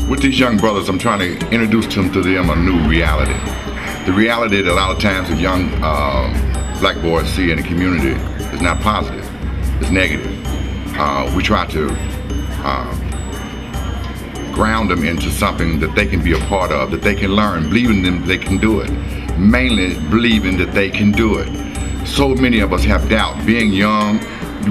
With these young brothers, I'm trying to introduce to them a new reality. The reality that a lot of times the young black boys see in the community is not positive, it's negative. We try to ground them into something that they can be a part of, that they can learn, believing them they can do it. Mainly believing that they can do it. So many of us have doubt. Being young,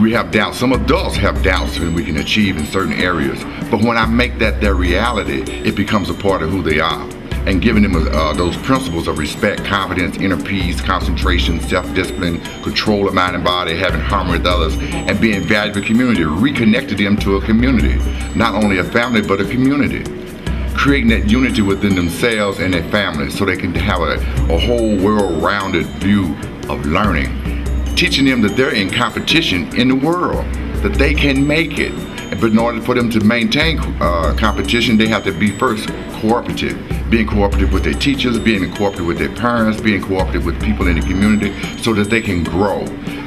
we have doubts. Some adults have doubts when we can achieve in certain areas. But when I make that their reality, it becomes a part of who they are. And giving them those principles of respect, confidence, inner peace, concentration, self-discipline, control of mind and body, having harmony with others, and being valued in the community, reconnected them to a community. Not only a family, but a community. Creating that unity within themselves and their families so they can have a whole world-rounded view of learning. Teaching them that they're in competition in the world, that they can make it. But in order for them to maintain competition, they have to be first cooperative. Being cooperative with their teachers, being cooperative with their parents, being cooperative with people in the community so that they can grow.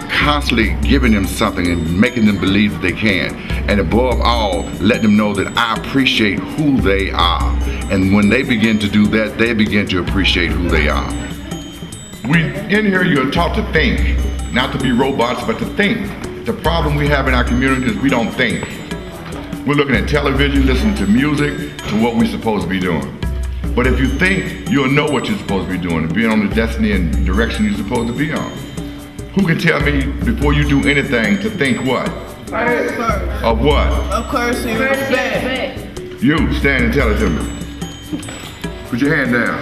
Constantly giving them something and making them believe that they can. And above all, let them know that I appreciate who they are. And when they begin to do that, they begin to appreciate who they are. In here, you're taught to think, not to be robots, but to think. The problem we have in our community is we don't think. We're looking at television, listening to music, to what we're supposed to be doing. But if you think, you'll know what you're supposed to be doing and being on the destiny and direction you're supposed to be on. Who can tell me before you do anything to think what? First. Of what? Of courtesy and respect. You, stand and tell it to me. Put your hand down.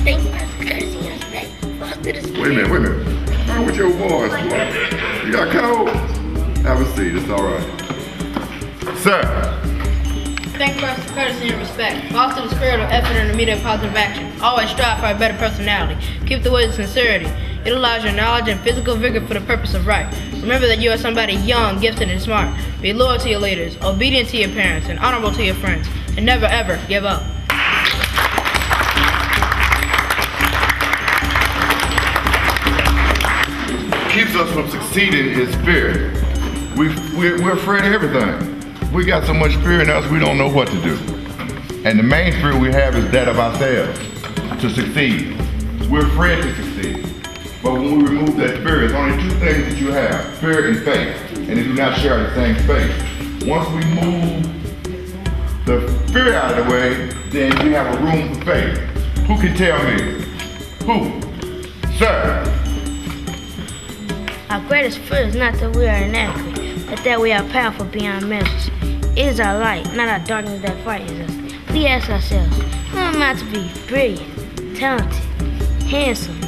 Think first, courtesy and respect. Wait a minute. What's wrong with your voice, boy? You got cold? Have a seat, it's all right. Sir. Think first, courtesy and respect. Foster the spirit of effort and immediate positive action. Always strive for a better personality. Keep the way of sincerity. Utilize your knowledge and physical vigor for the purpose of right. Remember that you are somebody young, gifted, and smart. Be loyal to your leaders, obedient to your parents, and honorable to your friends. And never ever give up. Keeps us from succeeding is fear. We're afraid of everything. We got so much fear in us, we don't know what to do. And the main fear we have is that of ourselves, to succeed. We're afraid to succeed. But when we remove that fear, there's only two things that you have, fear and faith. And they do not share the same space. Once we move the fear out of the way, then we have a room for faith. Who can tell me? Who? Sir. Our greatest fear is not that we are inadequate, but that we are powerful beyond measures. It is our light, not our darkness that frightens us. We ask ourselves, who am I to be? Brilliant, talented, handsome,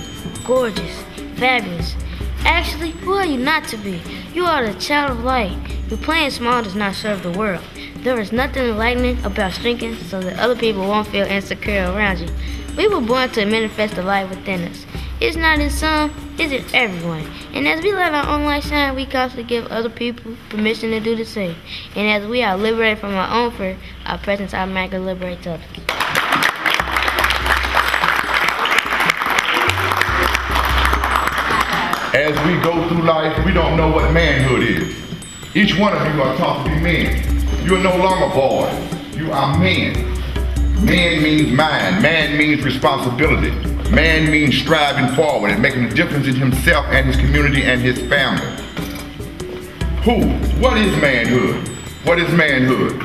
gorgeous, fabulous. Actually, who are you not to be? You are the child of light. Your playing small does not serve the world. There is nothing enlightening about shrinking so that other people won't feel insecure around you. We were born to manifest the light within us. It's not in some, it's in everyone. And as we let our own light shine, we constantly give other people permission to do the same. And as we are liberated from our own fear, our presence automatically liberates others. As we go through life, we don't know what manhood is. Each one of you are taught to be men. You are no longer boys. You are men. Man means mind. Man means responsibility. Man means striving forward and making a difference in himself and his community and his family. Who? What is manhood? What is manhood?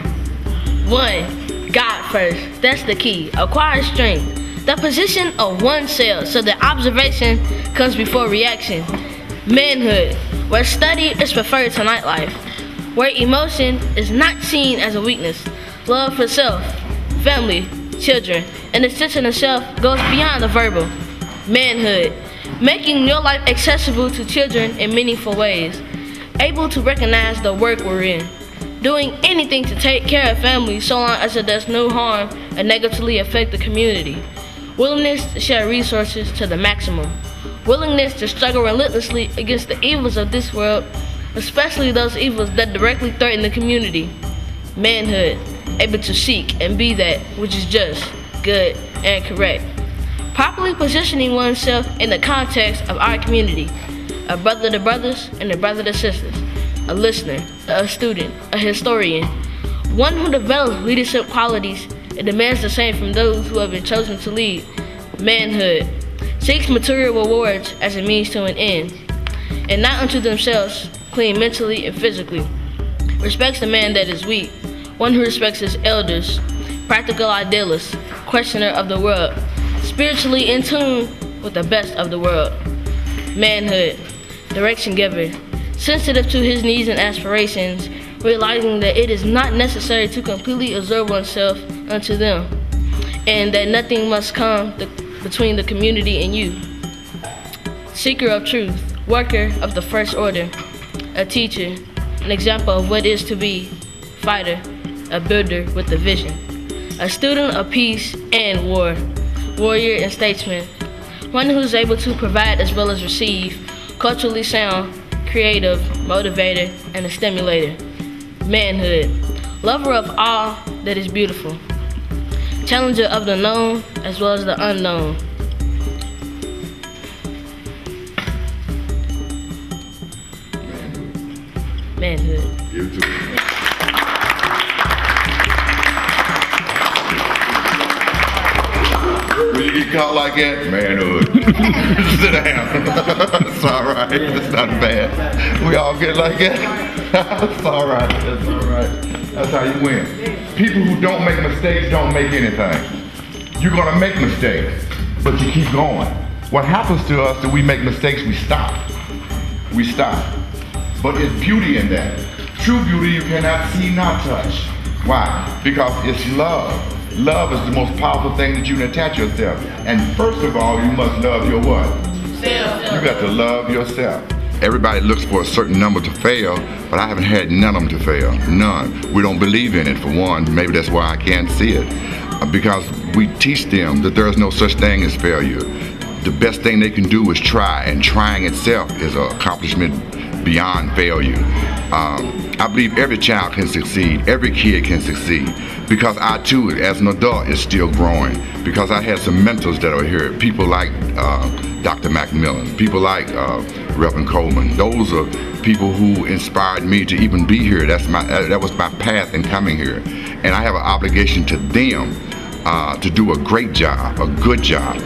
1. God first. That's the key. Acquire strength. The position of oneself so that observation comes before reaction. Manhood, where study is preferred to nightlife, where emotion is not seen as a weakness. Love for self, family, children, and the sense of self goes beyond the verbal. Manhood, making your life accessible to children in meaningful ways. Able to recognize the work we're in. Doing anything to take care of family so long as it does no harm or negatively affect the community. Willingness to share resources to the maximum. Willingness to struggle relentlessly against the evils of this world, especially those evils that directly threaten the community. Manhood, able to seek and be that which is just, good, and correct. Properly positioning oneself in the context of our community. A brother to brothers and a brother to sisters. A listener, a student, a historian. One who develops leadership qualities It demands the same from those who have been chosen to lead. Manhood seeks material rewards as a means to an end, and not unto themselves, clean mentally and physically. Respects the man that is weak, one who respects his elders, practical idealist, questioner of the world, spiritually in tune with the best of the world. Manhood, direction giver, sensitive to his needs and aspirations, realizing that it is not necessary to completely absorb oneself unto them, and that nothing must come between the community and you. Seeker of truth, worker of the first order, a teacher, an example of what is to be, fighter, a builder with a vision, a student of peace and war, warrior and statesman, one who is able to provide as well as receive, culturally sound, creative, motivator, and a stimulator. Manhood, lover of all that is beautiful, challenger of the known as well as the unknown. Manhood. You too. When you get caught like that, manhood. Sit down. It's all right. It's not bad. We all get like that. It's all right. That's all right. That's how you win. People who don't make mistakes don't make anything. You're gonna make mistakes, but you keep going. What happens to us is we make mistakes, we stop. We stop. But it's beauty in that. True beauty you cannot see nor touch. Why? Because it's love. Love is the most powerful thing that you can attach yourself. And first of all, you must love your what? Self. You got to love yourself. Everybody looks for a certain number to fail, but I haven't had none of them to fail. None. We don't believe in it, for one. Maybe that's why I can't see it. Because we teach them that there is no such thing as failure. The best thing they can do is try, and trying itself is an accomplishment beyond failure. I believe every child can succeed, every kid can succeed, because I too, as an adult, is still growing. Because I had some mentors that are here, people like Dr. McMillan, people like Reverend Coleman. Those are people who inspired me to even be here. That was my path in coming here. And I have an obligation to them to do a great job, a good job.